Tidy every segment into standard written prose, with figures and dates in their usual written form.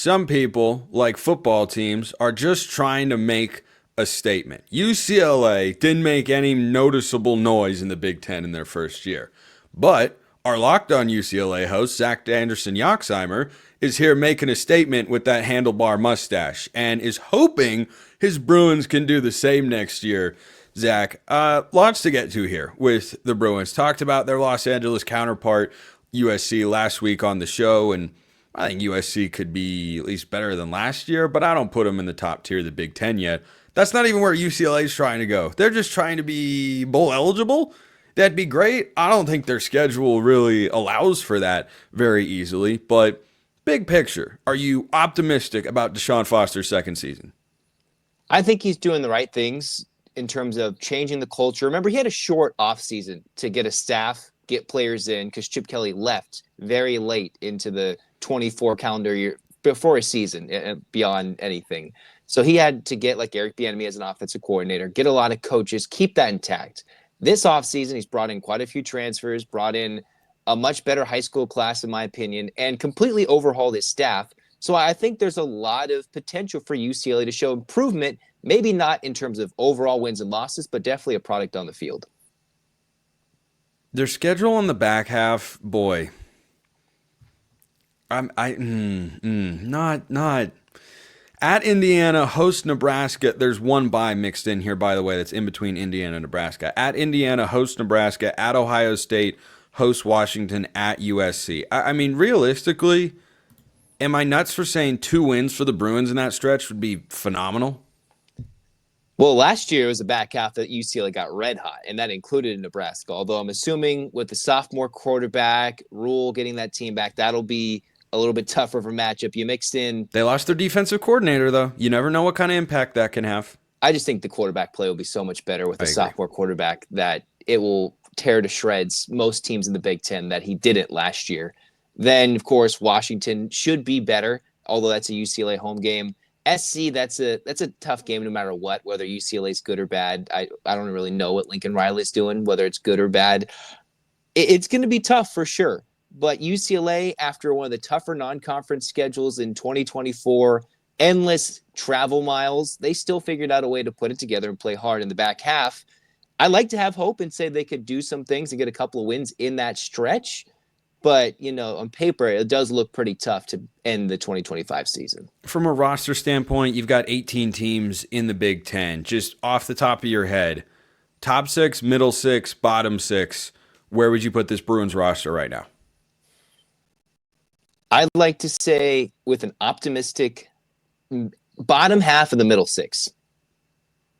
some people, like football teams, are just trying to make a statement. UCLA didn't make any noticeable noise in the Big Ten in their first year. But our Locked On UCLA host, Zach Anderson-Yoxsimer, is here making a statement with that handlebar mustache and is hoping his Bruins can do the same next year. Zach, lots to get to here with the Bruins. Talked about their Los Angeles counterpart, USC, last week on the show, and I think USC could be at least better than last year, but I don't put them in the top tier of the Big Ten yet. That's not even where UCLA is trying to go. They're just trying to be bowl eligible. That'd be great. I don't think their schedule really allows for that very easily, but big picture, are you optimistic about DeShaun Foster's second season? I think he's doing the right things in terms of changing the culture. Remember, he had a short offseason to get a staff, get players in, because Chip Kelly left very late into the 24 calendar year before a season, beyond anything. So he had to get like Eric Bieniemy as an offensive coordinator, get a lot of coaches, keep that intact. This offseason, he's brought in quite a few transfers, brought in a much better high school class, in my opinion, and completely overhauled his staff. So I think there's a lot of potential for UCLA to show improvement, maybe not in terms of overall wins and losses, but definitely a product on the field. Their schedule on the back half, boy. Not at Indiana, host Nebraska. There's one bye mixed in here, by the way, that's in between Indiana and Nebraska. At Indiana, host Nebraska. At Ohio State, host Washington. At USC. I mean, realistically, am I nuts for saying 2 wins for the Bruins in that stretch would be phenomenal? Well, last year it was a back half that UCLA got red hot, and that included Nebraska. Although I'm assuming with the sophomore quarterback, Rule getting that team back, that'll be a little bit tougher of a matchup. You mixed in. They lost their defensive coordinator, though. You never know what kind of impact that can have. I just think the quarterback play will be so much better with a sophomore quarterback that it will tear to shreds most teams in the Big Ten that he didn't last year. Then, of course, Washington should be better, although that's a UCLA home game. SC, that's a tough game no matter what, whether UCLA is good or bad. I don't really know what Lincoln Riley's doing, whether it's good or bad. It's going to be tough for sure. But UCLA, after one of the tougher non-conference schedules in 2024, endless travel miles, they still figured out a way to put it together and play hard in the back half. I like to have hope and say they could do some things and get a couple of wins in that stretch. But, on paper, it does look pretty tough to end the 2025 season. From a roster standpoint, you've got 18 teams in the Big Ten. Just off the top of your head, top 6, middle 6, bottom 6, where would you put this Bruins roster right now? I'd like to say with an optimistic bottom half of the middle 6.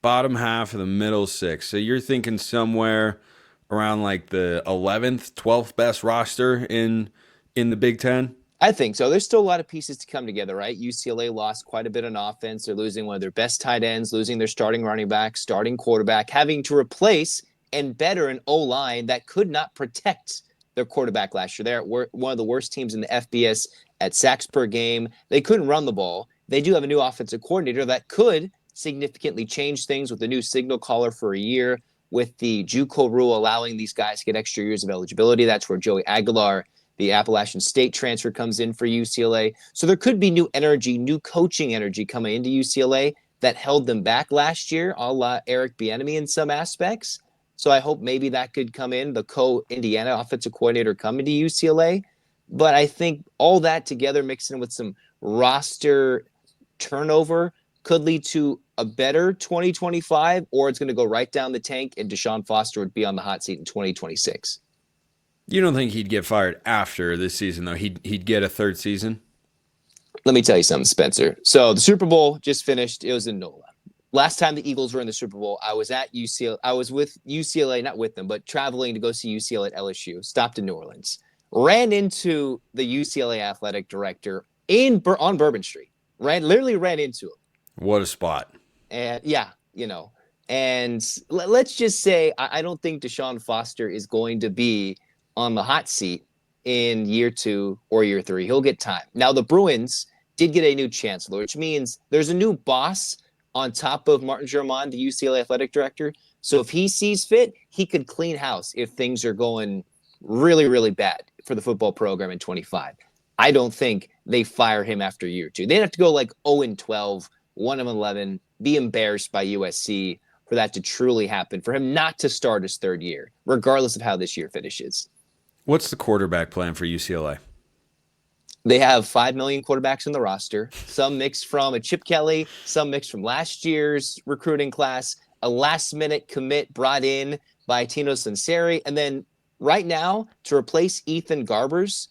Bottom half of the middle 6. So you're thinking somewhere around like the 11th, 12th best roster in the Big Ten? I think so. There's still a lot of pieces to come together, right? UCLA lost quite a bit on offense. They're losing one of their best tight ends, losing their starting running back, starting quarterback, having to replace and better an O-line that could not protect their quarterback last year. They're one of the worst teams in the FBS at sacks per game. They couldn't run the ball. They do have a new offensive coordinator that could significantly change things with a new signal caller for a year, with the JUCO rule allowing these guys to get extra years of eligibility. That's where Joey Aguilar, the Appalachian State transfer, comes in for UCLA. So there could be new energy, new coaching energy coming into UCLA that held them back last year, a la Eric Bieniemy in some aspects. So I hope maybe that could come in, the co-Indiana offensive coordinator coming to UCLA. But I think all that together, mixed in with some roster turnover, could lead to a better 2025, or it's going to go right down the tank and DeShaun Foster would be on the hot seat in 2026. You don't think he'd get fired after this season, though? He'd get a third season? Let me tell you something, Spencer. So the Super Bowl just finished. It was in NOLA. Last time the Eagles were in the Super Bowl, I was at UCLA. I was with UCLA, not with them, but traveling to go see UCLA at LSU. Stopped in New Orleans. Ran into the UCLA athletic director on Bourbon Street. Literally ran into him. What a spot. And and let's just say I don't think DeShaun Foster is going to be on the hot seat in year 2 or year 3. He'll get time. Now, the Bruins did get a new chancellor, which means there's a new boss on top of Martin Germain, the UCLA athletic director. So if he sees fit, he could clean house if things are going really, really bad for the football program in 25. I don't think they fire him after year 2. They'd have to go like 0-12, 1-11, be embarrassed by USC for that to truly happen, for him not to start his third year, regardless of how this year finishes. What's the quarterback plan for UCLA? They have 5 million quarterbacks in the roster, some mixed from a Chip Kelly, some mixed from last year's recruiting class, a last-minute commit brought in by Tino Sunseri, and then right now, to replace Ethan Garbers,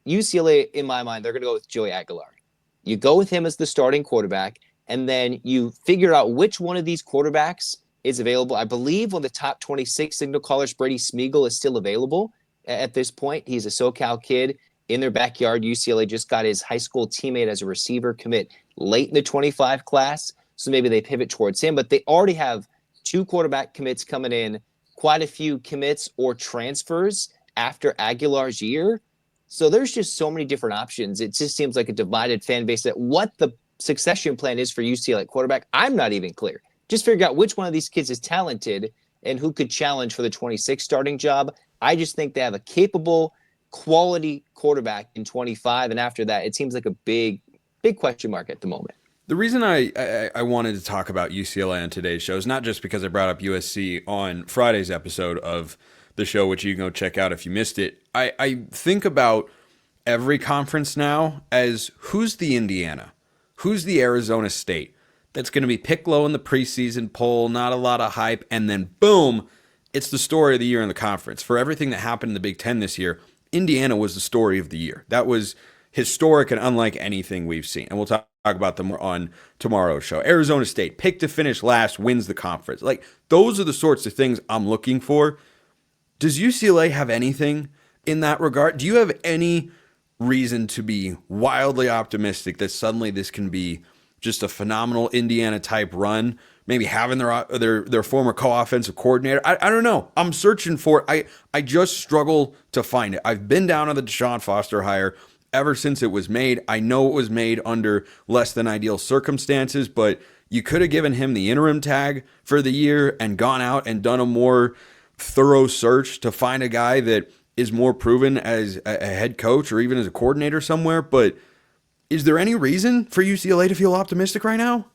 UCLA, in my mind, they're going to go with Joey Aguilar. You go with him as the starting quarterback, and then you figure out which one of these quarterbacks is available. I believe one of the top 26 signal callers, Brady Smeagol, is still available at this point. He's a SoCal kid in their backyard. UCLA just got his high school teammate as a receiver commit late in the 25 class, so maybe they pivot towards him. But they already have 2 quarterback commits coming in, quite a few commits or transfers after Aguilar's year. So there's just so many different options. It just seems like a divided fan base that what the succession plan is for UCLA quarterback, I'm not even clear. Just figure out which one of these kids is talented and who could challenge for the 26 starting job. I just think they have a capable, quality quarterback in 25. And after that, it seems like a big question mark at the moment. The reason I wanted to talk about UCLA on today's show is not just because I brought up USC on Friday's episode of the show, which you can go check out if you missed it. I think about every conference now as who's the Indiana, who's the Arizona State that's going to be picked low in the preseason poll, not a lot of hype, and then boom, it's the story of the year in the conference. For everything that happened in the Big Ten this year, Indiana was the story of the year. That was historic and unlike anything we've seen. And we'll talk about them on tomorrow's show. Arizona State, picked to finish last, wins the conference. Like, those are the sorts of things I'm looking for. Does UCLA have anything in that regard? Do you have any reason to be wildly optimistic that suddenly this can be just a phenomenal Indiana type run? Maybe having their former co-offensive coordinator. I don't know. I'm searching for it. I just struggle to find it. I've been down on the DeShaun Foster hire ever since it was made. I know it was made under less than ideal circumstances, but you could have given him the interim tag for the year and gone out and done a more thorough search to find a guy that is more proven as a head coach or even as a coordinator somewhere. But is there any reason for UCLA to feel optimistic right now?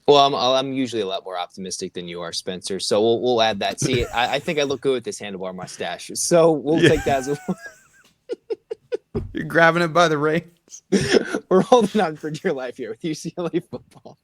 Well, I'm usually a lot more optimistic than you are, Spencer. So we'll add that. See, I think I look good with this handlebar mustache. So we'll take that as a You're grabbing it by the reins. We're holding on for dear life here with UCLA football.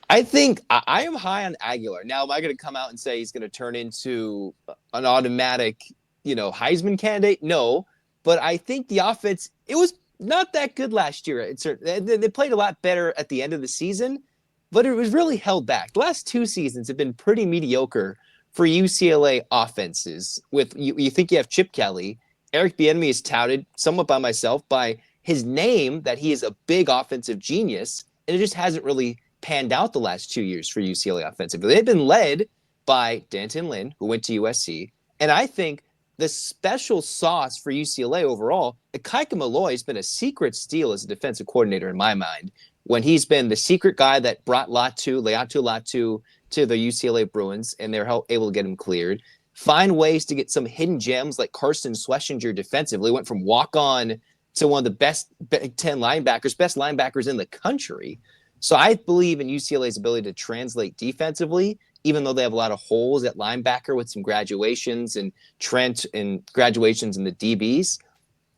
I think I am high on Aguilar. Now, am I going to come out and say he's going to turn into an automatic, Heisman candidate? No, but I think the offense, it was not that good last year. They played a lot better at the end of the season, but it was really held back. The last 2 seasons have been pretty mediocre for UCLA offenses. With you think you have Chip Kelly. Eric Bieniemy is touted somewhat by myself by his name that he is a big offensive genius, and it just hasn't really panned out the last 2 years for UCLA offensively. They've been led by Danton Lynn, who went to USC, and I think the special sauce for UCLA overall, Ikaika Malloy has been a secret steal as a defensive coordinator in my mind, when he's been the secret guy that brought Leatu to the UCLA Bruins, and they're able to get him cleared. Find ways to get some hidden gems like Carson Schlesinger defensively. Went from walk-on to one of the best Big Ten linebackers, best linebackers in the country. So I believe in UCLA's ability to translate defensively, even though they have a lot of holes at linebacker with some graduations and Trent and graduations in the DBs.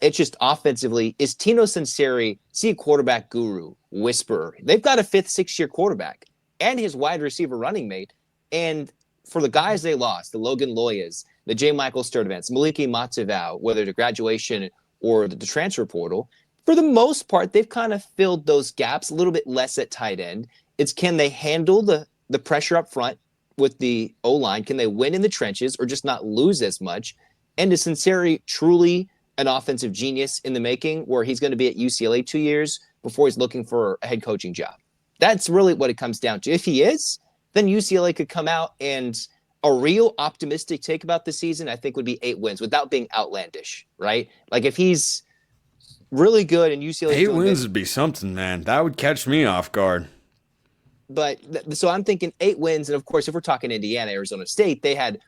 It's just offensively, is Tino Sunseri, a quarterback guru, whisperer. They've got a 5th, 6th-year quarterback and his wide receiver running mate. And for the guys they lost, the Logan Loyas, the J. Michael Sturdivants, Maliki Matavau, whether to graduation or the transfer portal, for the most part, they've kind of filled those gaps, a little bit less at tight end. It's can they handle the pressure up front with the O-line? Can they win in the trenches or just not lose as much? And is Sunseri truly an offensive genius in the making, where he's going to be at UCLA 2 years before he's looking for a head coaching job? That's really what it comes down to. If he is, then UCLA could come out, and a real optimistic take about the season, I think, would be 8 wins without being outlandish, right? Like if he's really good and UCLA 8 wins would be something, man. That would catch me off guard. But so I'm thinking 8 wins. And of course, if we're talking Indiana, Arizona State, they had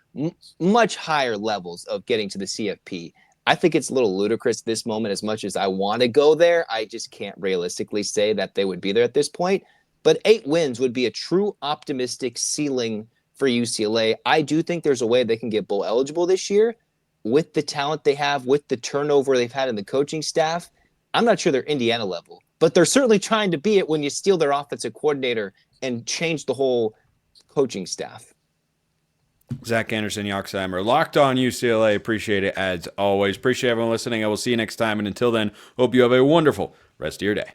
much higher levels of getting to the CFP. I think it's a little ludicrous this moment. As much as I want to go there, I just can't realistically say that they would be there at this point. But 8 wins would be a true optimistic ceiling for UCLA. I do think there's a way they can get bowl eligible this year with the talent they have, with the turnover they've had in the coaching staff. I'm not sure they're Indiana level, but they're certainly trying to be it when you steal their offensive coordinator and change the whole coaching staff. Zach Anderson-Yoxsimer, Locked On UCLA. Appreciate it as always. Appreciate everyone listening. I will see you next time. And until then, hope you have a wonderful rest of your day.